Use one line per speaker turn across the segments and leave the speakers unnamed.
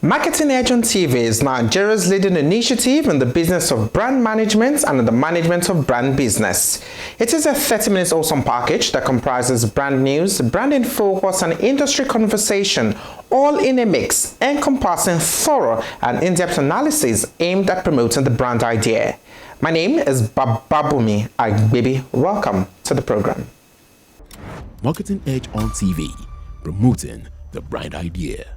Marketing Edge on TV is Nigeria's leading initiative in the business of brand management and in the management of brand business. It is a 30-minute awesome package that comprises brand news, branding focus, and industry conversation, all in a mix, encompassing thorough and in-depth analysis aimed at promoting the brand idea. My name is Babumi Agbebi. Welcome to the program.
Marketing Edge on TV, promoting the brand idea.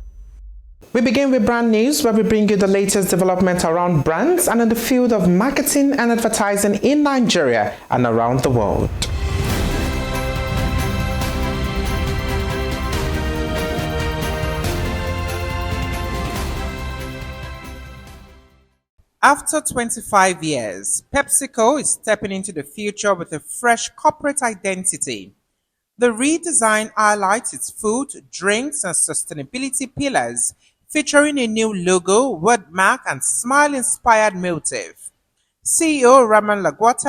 We begin with brand news, where we bring you the latest development around brands and in the field of marketing and advertising in Nigeria and around the world.
After 25 years, PepsiCo is stepping into the future with a fresh corporate identity. The redesign highlights its food, drinks, and sustainability pillars, featuring a new logo, wordmark, and smile-inspired motif. CEO Remi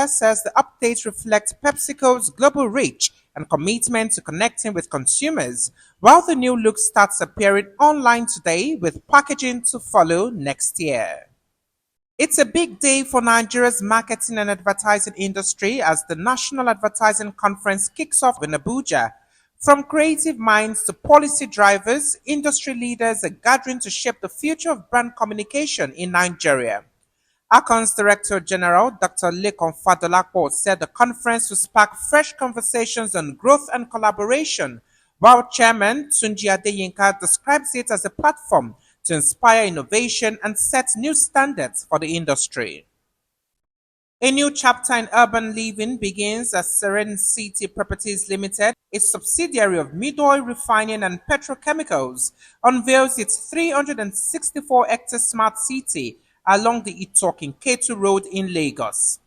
says the update reflects PepsiCo's global reach and commitment to connecting with consumers, while the new look starts appearing online today with packaging to follow next year. It's a big day for Nigeria's marketing and advertising industry as the National Advertising Conference kicks off in Abuja. From creative minds to policy drivers, industry leaders are gathering to shape the future of brand communication in Nigeria. ACON's Director General, Dr. Lekon Fadolapo, said the conference will spark fresh conversations on growth and collaboration, while Chairman Tunji Adeyinka describes it as a platform to inspire innovation and set new standards for the industry. A new chapter in urban living begins as Serene City Properties Limited, a subsidiary of Midoy Refining and Petrochemicals, unveils its 364-hectare smart city along the Itokin-Ketu Road in Lagos.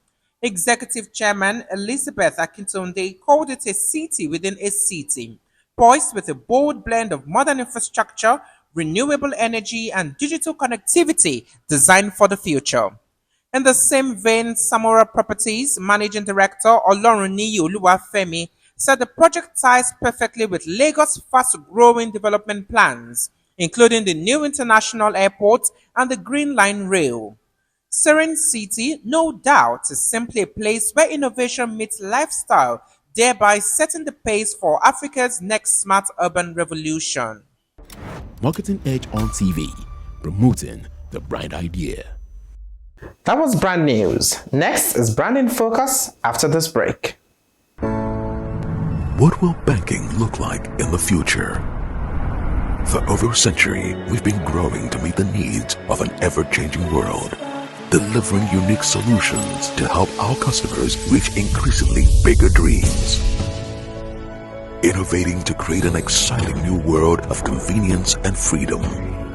Executive Chairman Elizabeth Akintunde called it a city within a city, poised with a bold blend of modern infrastructure, renewable energy, and digital connectivity designed for the future. In the same vein, Samora Properties Managing Director Olorunniyi Oluwafemi said the project ties perfectly with Lagos' fast-growing development plans, including the new international airport and the Green Line Rail. Serene City, no doubt, is simply a place where innovation meets lifestyle, thereby setting the pace for Africa's next smart urban revolution.
Marketing Edge on TV, promoting the brand idea.
That was brand news. Next is branding focus after this break.
What will banking look like in the future? For over a century, we've been growing to meet the needs of an ever-changing world, delivering unique solutions to help our customers reach increasingly bigger dreams. Innovating to create an exciting new world of convenience and freedom,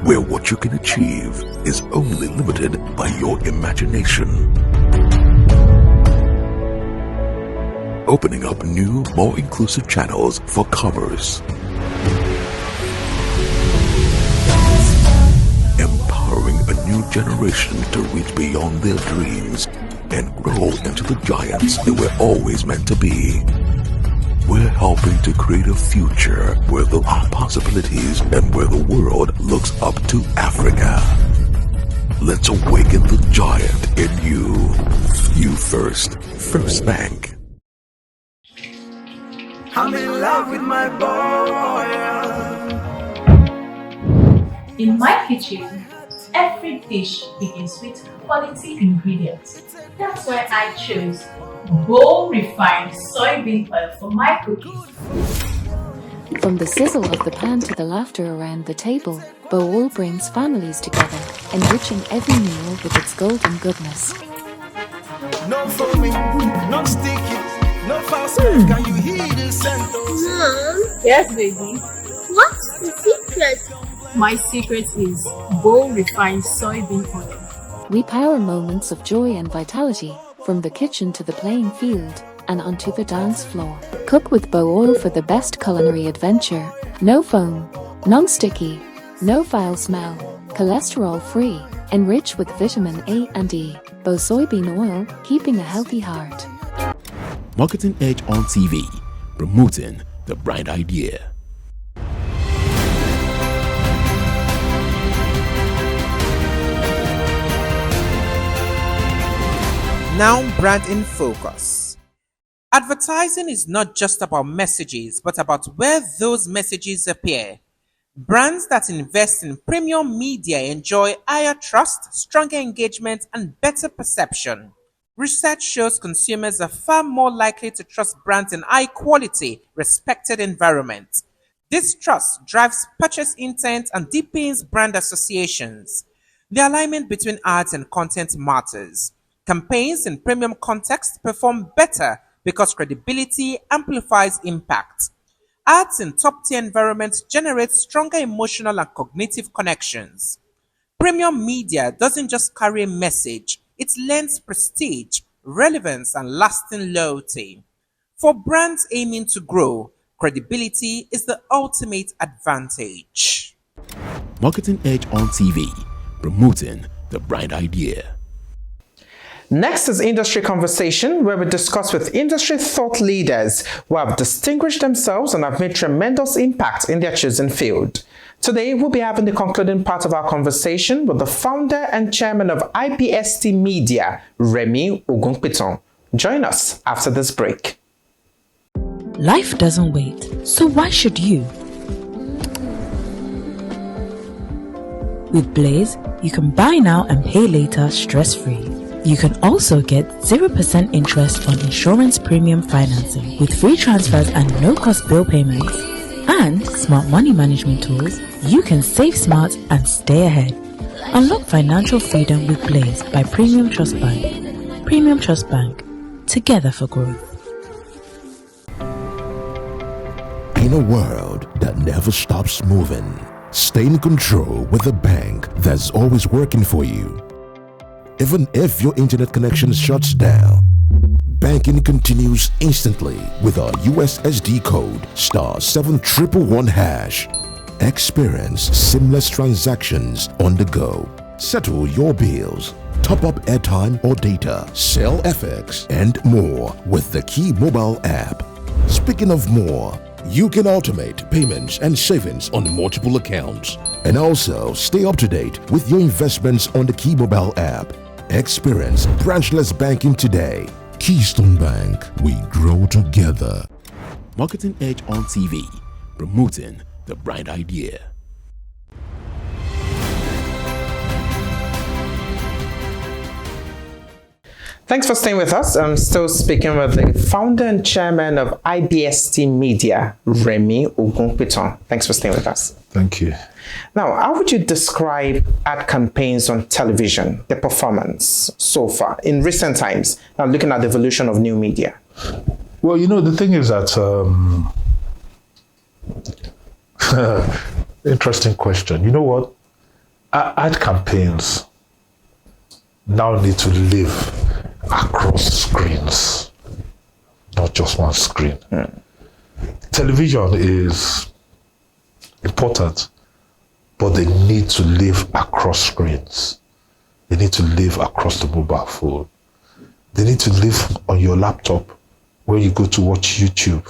where what you can achieve is only limited by your imagination. Opening up new, more inclusive channels for commerce. Empowering a new generation to reach beyond their dreams and grow into the giants they were always meant to be. We're helping to create a future where there are possibilities and where the world looks up to Africa. Let's awaken the giant in you. You first. First Bank.
I'm in love with my boy.
In my kitchen, every dish begins with quality ingredients. That's why I chose Bowl Refined Soybean Oil for my cooking.
From the sizzle of the pan to the laughter around the table, Bowl brings families together, enriching every meal with its golden goodness.
No foaming, no sticky, no fast. Can you hear the scent?
Mom,
Yes, baby.
what's the secret?
My secret is Bowl Refined Soybean Oil.
We power moments of joy and vitality, from the kitchen to the playing field and onto the dance floor. Cook with Bow Oil for the best culinary adventure. No foam, non-sticky, no foul smell, cholesterol-free, enriched with vitamin A and E. Bow soybean oil, keeping a healthy heart.
Marketing Edge on TV, promoting the brand idea.
Now, brand in focus. Advertising is not just about messages, but about where those messages appear. Brands that invest in premium media enjoy higher trust, stronger engagement, and better perception. Research shows consumers are far more likely to trust brands in high quality, respected environments. This trust drives purchase intent and deepens brand associations. The alignment between ads and content matters. Campaigns in premium context perform better because credibility amplifies impact. Ads in top-tier environments generate stronger emotional and cognitive connections. Premium media doesn't just carry a message, it lends prestige, relevance, and lasting loyalty. For brands aiming to grow, credibility is the ultimate advantage.
Marketing Edge on TV, promoting the brand idea.
Next is Industry Conversation, where we discuss with industry thought leaders who have distinguished themselves and have made tremendous impact in their chosen field. Today, we'll be having the concluding part of our conversation with the founder and chairman of IBST Media, Remi Ogunpitan. Join us after this break.
Life doesn't wait, so why should you? With Blaze, you can buy now and pay later stress-free. You can also get 0% interest on insurance premium financing with free transfers and no-cost bill payments. And smart money management tools, you can save smart and stay ahead. Unlock financial freedom with Blaze by Premium Trust Bank. Premium Trust Bank. Together for growth.
In a world that never stops moving, stay in control with a bank that's always working for you. Even if your internet connection shuts down, banking continues instantly with our USSD code *7111#. Experience seamless transactions on the go. Settle your bills, top up airtime or data, sell FX, and more with the Key mobile app. Speaking of more, you can automate payments and savings on multiple accounts, and also stay up to date with your investments on the Key mobile app. Experience branchless banking today. Keystone Bank, we grow together.
Marketing Edge on TV, promoting the brand idea.
Thanks for staying with us. I'm still speaking with the founder and chairman of IBST Media, Remi Ogunpitan. Thanks for staying with us.
Thank you.
Now, how would you describe ad campaigns on television, the performance so far in recent times, now looking at the evolution of new media?
Well, the thing is that, interesting question. You know what? Ad campaigns now need to live across screens, not just one screen. Television is important, but they need to live across screens. They need to live across the mobile phone. They need to live on your laptop when you go to watch YouTube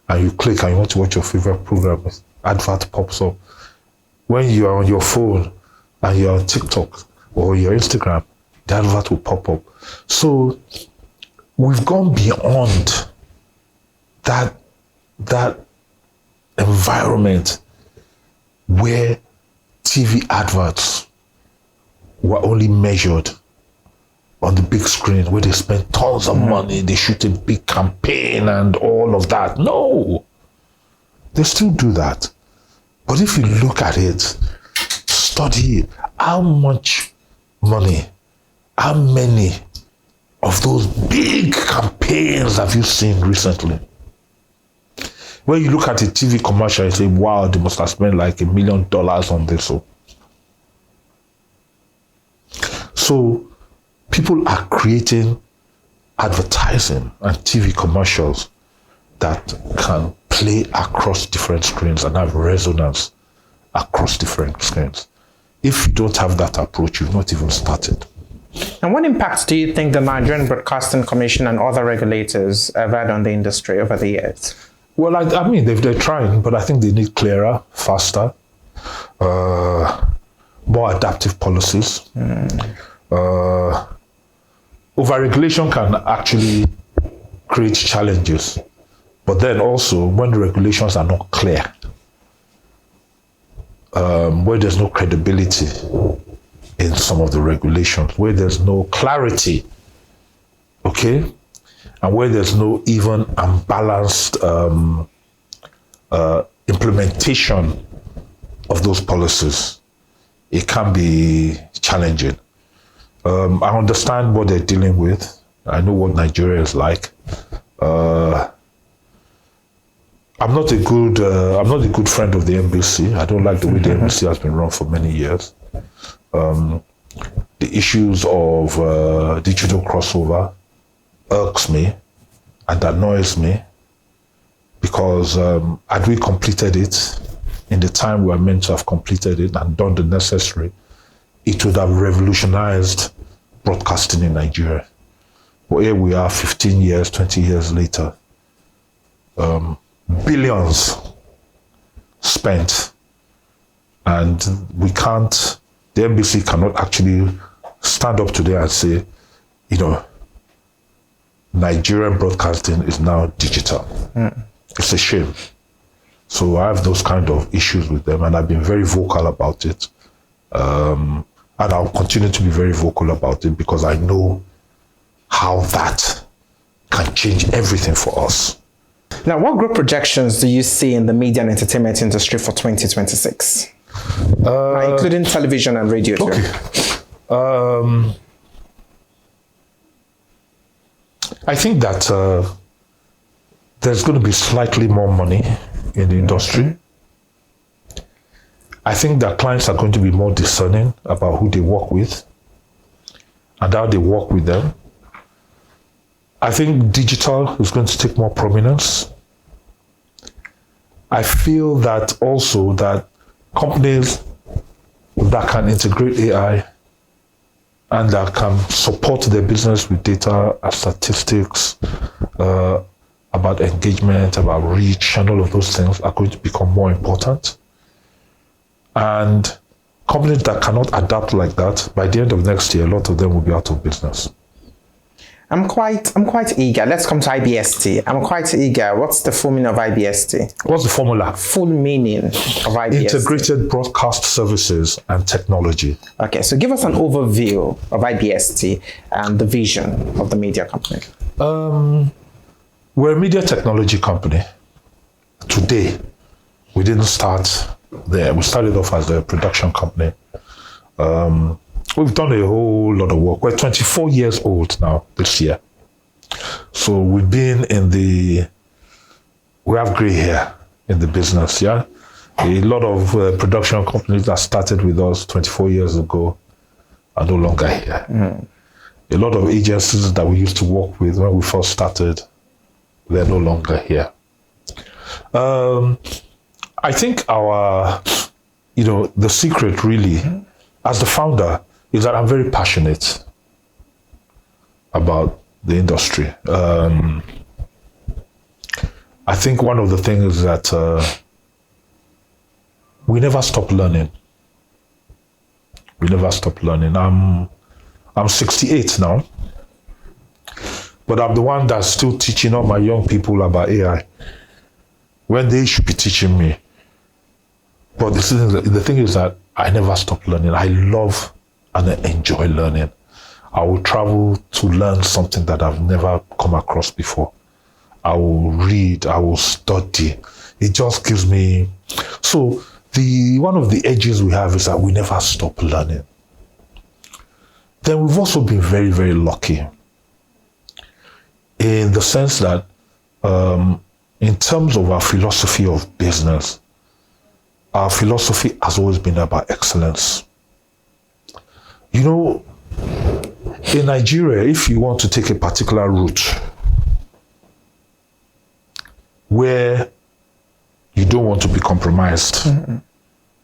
and you click and you want to watch your favorite program, advert pops up. When you are on your phone and you're on TikTok or your Instagram, the advert will pop up. So we've gone beyond that environment where TV adverts were only measured on the big screen, where they spend tons of money, they shoot a big campaign and all of that. No, they still do that. But if you look at it, study it, how much money, how many of those big campaigns have you seen recently? When you look at a TV commercial, you say, wow, they must have spent like $1 million on this. So people are creating advertising and TV commercials that can play across different screens and have resonance across different screens. If you don't have that approach, you've not even started.
And what impacts do you think the Nigerian Broadcasting Commission and other regulators have had on the industry over the years?
Well, I mean, they're trying, but I think they need clearer, faster, more adaptive policies. Over Overregulation can actually create challenges. But then also, when the regulations are not clear, where there's no credibility in some of the regulations, where there's no clarity, okay, and where there's no even and balanced implementation of those policies, it can be challenging. I understand what they're dealing with. I know what Nigeria is like. I'm not a good friend of the embassy. I don't like the way the embassy has been run for many years. The issues of digital crossover irks me and annoys me because had we completed it in the time we were meant to have completed it and done the necessary, it would have revolutionized broadcasting in Nigeria. But here we are 15 years, 20 years later. Billions spent, and the embassy cannot actually stand up today and say, Nigerian broadcasting is now digital. It's a shame. So I have those kind of issues with them, and I've been very vocal about it. And I'll continue to be very vocal about it because I know how that can change everything for us.
Now, what growth projections do you see in the media and entertainment industry for 2026? Including television and radio.
Okay. I think that there's going to be slightly more money in the industry. I think that clients are going to be more discerning about who they work with and how they work with them. I think digital is going to take more prominence. I feel that also that companies that can integrate AI and that can support their business with data and statistics about engagement, about reach, and all of those things are going to become more important. And companies that cannot adapt like that, by the end of next year, a lot of them will be out of business.
I'm quite eager. Let's come to IBST. I'm quite eager. What's the full meaning of IBST?
What's the formula?
Full meaning of IBST.
Integrated Broadcast Services and Technology.
Okay, so give us an overview of IBST and the vision of the media company.
We're a media technology company. Today, we didn't start there. We started off as a production company. We've done a whole lot of work. We're 24 years old now this year. So we've been we have gray hair in the business, yeah? A lot of production companies that started with us 24 years ago are no longer here. A lot of agencies that we used to work with when we first started, they're no longer here. I think the secret really, as the founder, is that I'm very passionate about the industry. I think one of the things is that we never stop learning. We never stop learning. I'm 68 now, but I'm the one that's still teaching all my young people about AI when they should be teaching me. But the thing is that I never stop learning. I love and I enjoy learning. I will travel to learn something that I've never come across before. I will read, I will study. It just gives me... So one of the edges we have is that we never stop learning. Then we've also been very, very lucky in the sense that in terms of our philosophy of business, our philosophy has always been about excellence. In Nigeria, if you want to take a particular route where you don't want to be compromised,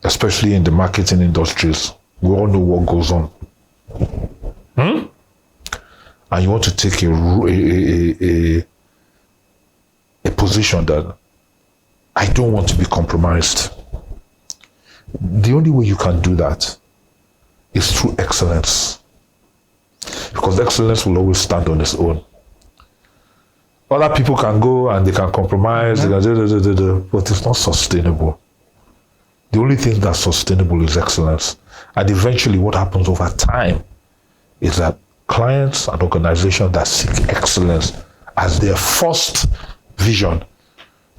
especially in the marketing industries, we all know what goes on. And you want to take a position that I don't want to be compromised. The only way you can do that is through excellence. because excellence will always stand on its own. Other people can go and they can compromise, they can but it's not sustainable. The only thing that's sustainable is excellence. And eventually what happens over time is that clients and organizations that seek excellence as their first vision,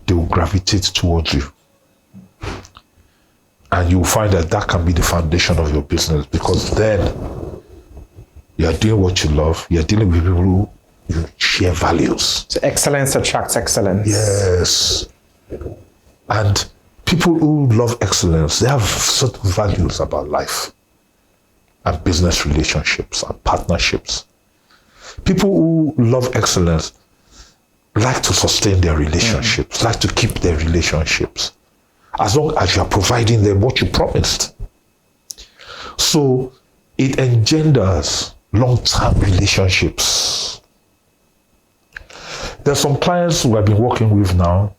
they will gravitate towards you. And you will find that that can be the foundation of your business, because then you are doing what you love, you are dealing with people who you share values.
So excellence attracts excellence.
Yes. And people who love excellence, they have certain values about life and business relationships and partnerships. People who love excellence like to sustain their relationships, like to keep their relationships, as long as you are providing them what you promised. So it engenders long-term relationships. There's some clients who I've been working with now,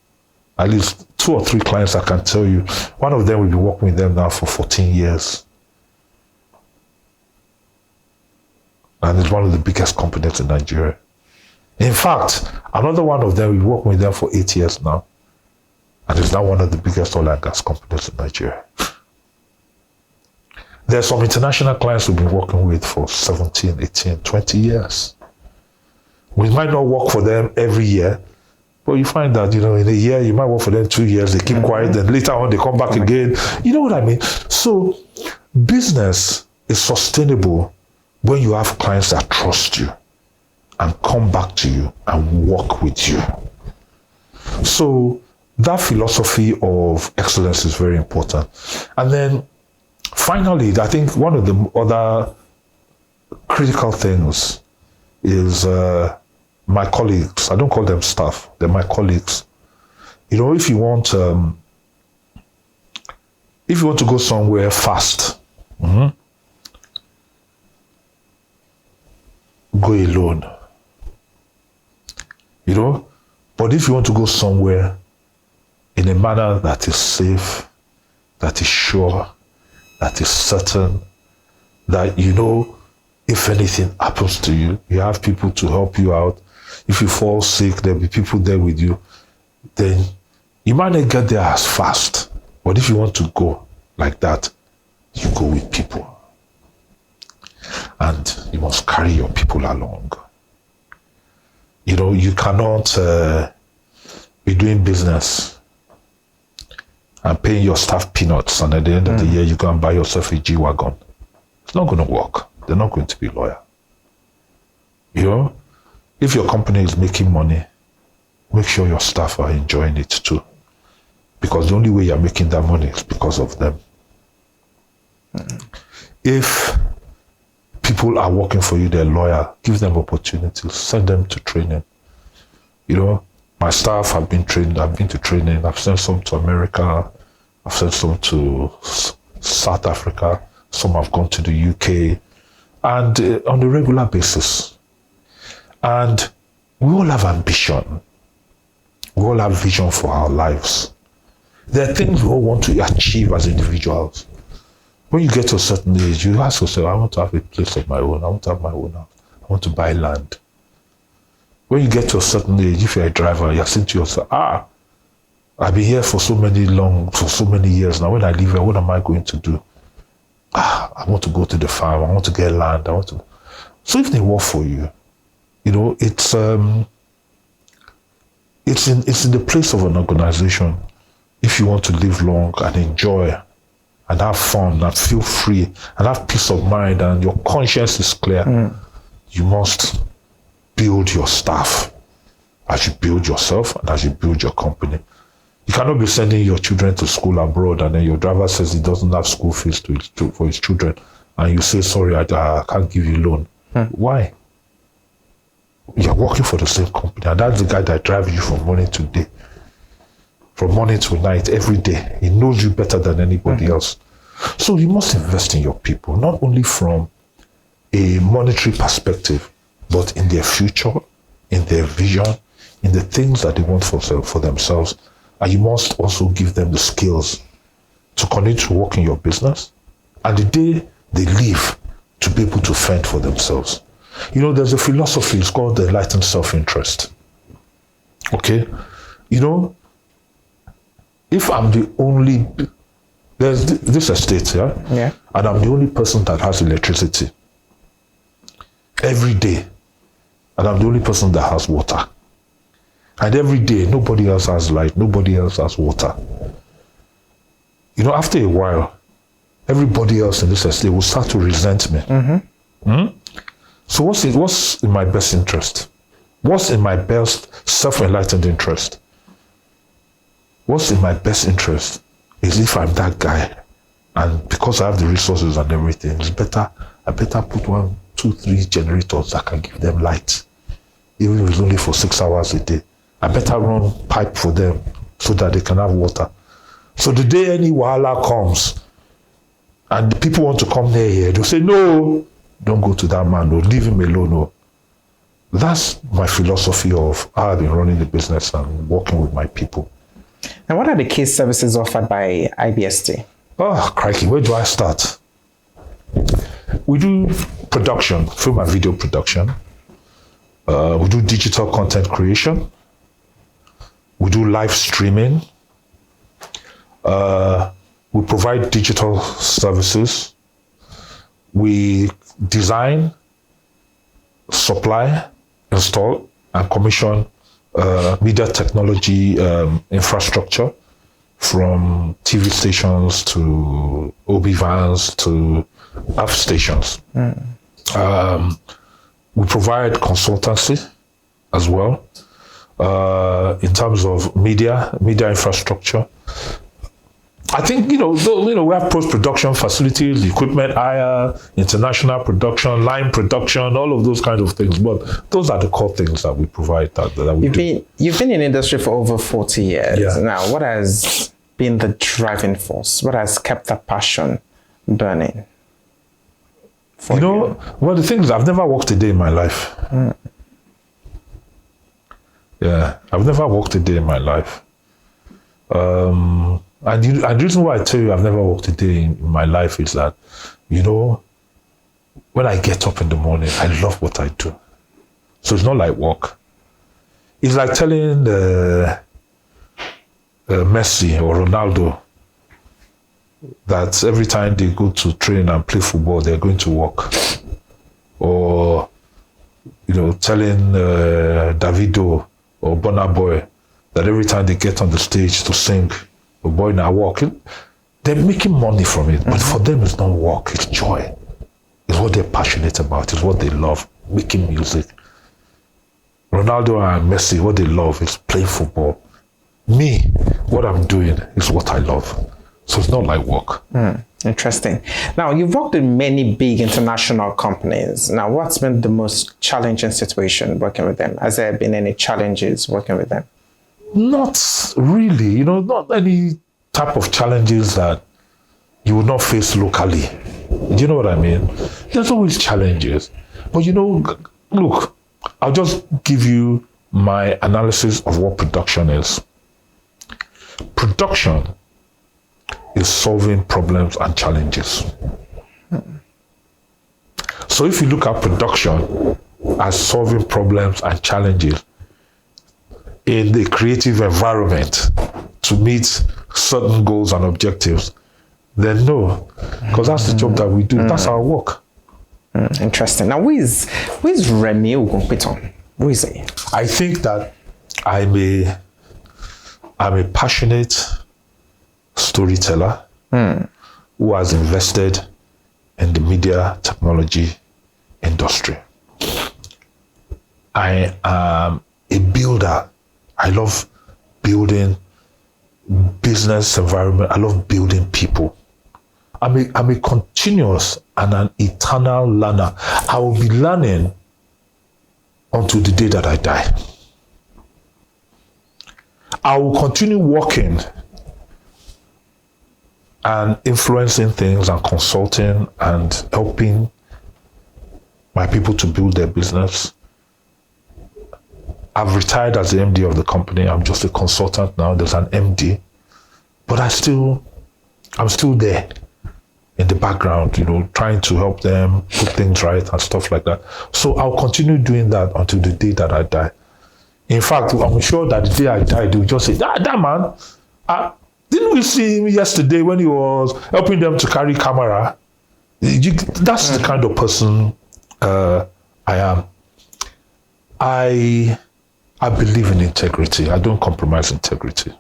at least 2 or 3 clients I can tell you. One of them, we've been working with them now for 14 years. And it's one of the biggest companies in Nigeria. In fact, another one of them, we've been working with them for 8 years now. And it's now one of the biggest oil and gas companies in Nigeria. There's some international clients we've been working with for 17, 18, 20 years. We might not work for them every year, but you find that, in a year, you might work for them 2 years, they keep quiet, then later on they come back again. You know what I mean? So business is sustainable when you have clients that trust you and come back to you and work with you. So that philosophy of excellence is very important. And then finally, I think one of the other critical things is my colleagues. I don't call them staff, they're my colleagues. If you want to go somewhere fast, go alone. But if you want to go somewhere in a manner that is safe, that is sure, that is certain, that if anything happens to you, you have people to help you out. If you fall sick, there'll be people there with you. Then you might not get there as fast. But if you want to go like that, you go with people. And you must carry your people along. You cannot be doing business and paying your staff peanuts, and at the end of the year, you go and buy yourself a G-Wagon. It's not going to work. They're not going to be loyal. If your company is making money, make sure your staff are enjoying it too. Because the only way you're making that money is because of them. If people are working for you, they're loyal, give them opportunities, send them to training. My staff have been trained, I've been to training, I've sent some to America, I've sent some to South Africa, some have gone to the UK, and on a regular basis. And we all have ambition. We all have vision for our lives. There are things we all want to achieve as individuals. When you get to a certain age, you ask yourself, I want to have a place of my own. I want to have my own house. I want to buy land. When you get to a certain age, if you're a driver, you're saying to yourself, I've been here for so many years now. When I leave here, what am I going to do? I want to go to the farm. I want to get land. So if they work for you, it's in the place of an organization. If you want to live long and enjoy and have fun and feel free and have peace of mind and your conscience is clear, you must build your staff as you build yourself and as you build your company. You cannot be sending your children to school abroad and then your driver says he doesn't have school fees for his children and you say, sorry, I can't give you a loan. Why? You're working for the same company, and that's the guy that drives you from morning to day, from morning to night, every day. He knows you better than anybody else. So you must invest in your people, not only from a monetary perspective, but in their future, in their vision, in the things that they want for themselves. And you must also give them the skills to continue to work in your business, and the day they leave, to be able to fend for themselves. You know, there's a philosophy, it's called the enlightened self-interest. Okay? You know, if I'm the only, there's this estate, yeah? And I'm the only person that has electricity every day, and I'm the only person that has water. And every day, nobody else has light, nobody else has water. You know, after a while, everybody else in this estate will start to resent me. So what's in my best interest? What's in my best self-enlightened interest? What's in my best interest is if I'm that guy, and because I have the resources and everything, it's better, I better put 1, 2, 3 generators that can give them light, even if it's only for 6 hours a day. I better run pipe for them so that they can have water. So the day any wahala comes and the people want to come near here, they'll say, no, don't go to that man, no, leave him alone. No. That's my philosophy of how I've been running the business and working with my people.
And what are the key services offered by IBST?
Oh, crikey, where do I start? We do production, film and video production. We do digital content creation. We do live streaming. We provide digital services. We design, supply, install, and commission media technology infrastructure, from TV stations to OB vans to app stations. We provide consultancy as well in terms of media infrastructure. I think, we have post-production facilities, equipment hire, international production, line production, all of those kinds of things. But those are the core things that we provide. That we do.
You've been in the industry for over 40 years.
Yeah.
Now, what has been the driving force? What has kept that passion burning?
Well, the thing is, I've never worked a day in my life. Yeah, I've never worked a day in my life. And the reason why I tell you I've never worked a day in my life is that, when I get up in the morning, I love what I do. So it's not like work. It's like telling Messi or Ronaldo that every time they go to train and play football, they're going to work. Or, telling Davido or Burna Boy that every time they get on the stage to sing, a boy now walking, they're making money from it. But for them, it's not work, it's joy. It's what they're passionate about, it's what they love, making music. Ronaldo and Messi, what they love is playing football. Me, what I'm doing is what I love. So it's not like work.
Interesting. Now, you've worked with many big international companies. Now, what's been the most challenging situation working with them? Has there been any challenges working with them?
Not really, not any type of challenges that you would not face locally. Do you know what I mean? There's always challenges. But look, I'll just give you my analysis of what production is. Production is solving problems and challenges. So if you look at production as solving problems and challenges in the creative environment to meet certain goals and objectives, then no, because that's the job that we do. That's our work.
Interesting. Now, who is Remi Ogunpitan? Who is he?
I think that I'm a passionate storyteller who has invested in the media technology industry. I am a builder. I love building business environment. I love building people. I'm a continuous and an eternal learner. I will be learning until the day that I die. I will continue working and influencing things and consulting and helping my people to build their business. I've retired as the MD of the company. I'm just a consultant now. There's an MD, but I'm still there. in the background, trying to help them put things right and stuff like that. So I'll continue doing that until the day that I die. In fact, I'm sure that the day I die, they will just say, that man, didn't we see him yesterday when he was helping them to carry camera? That's the kind of person I am. I believe in integrity. I don't compromise integrity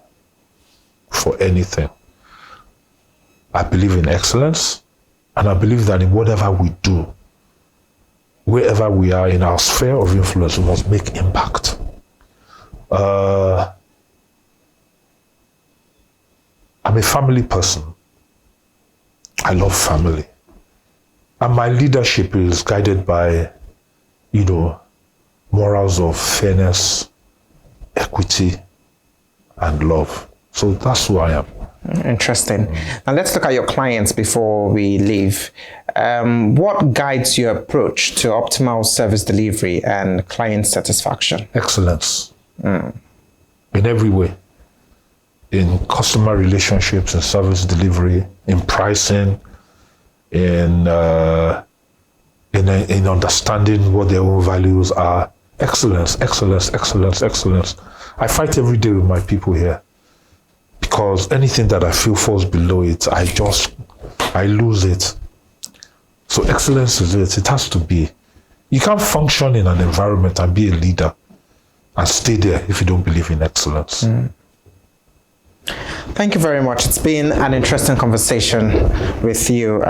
for anything. I believe in excellence, and I believe that in whatever we do, wherever we are in our sphere of influence, we must make impact. I'm a family person. I love family. And my leadership is guided by, morals of fairness, equity, and love. So that's who I am.
Interesting. Now let's look at your clients before we leave. What guides your approach to optimal service delivery and client satisfaction?
Excellence. In every way. In customer relationships, in service delivery, in pricing, in understanding what their own values are. Excellence, excellence, excellence, excellence. I fight every day with my people here, because anything that I feel falls below it, I lose it. So excellence is it. It has to be. You can't function in an environment and be a leader and stay there if you don't believe in excellence.
Thank you very much. It's been an interesting conversation with you.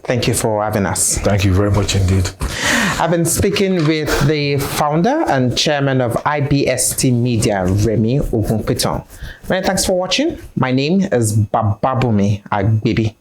Thank you for having us.
Thank you very much indeed.
I've been speaking with the founder and chairman of IBST Media, Remi Ogunpitan. Many thanks for watching. My name is Bababumi Agbibi.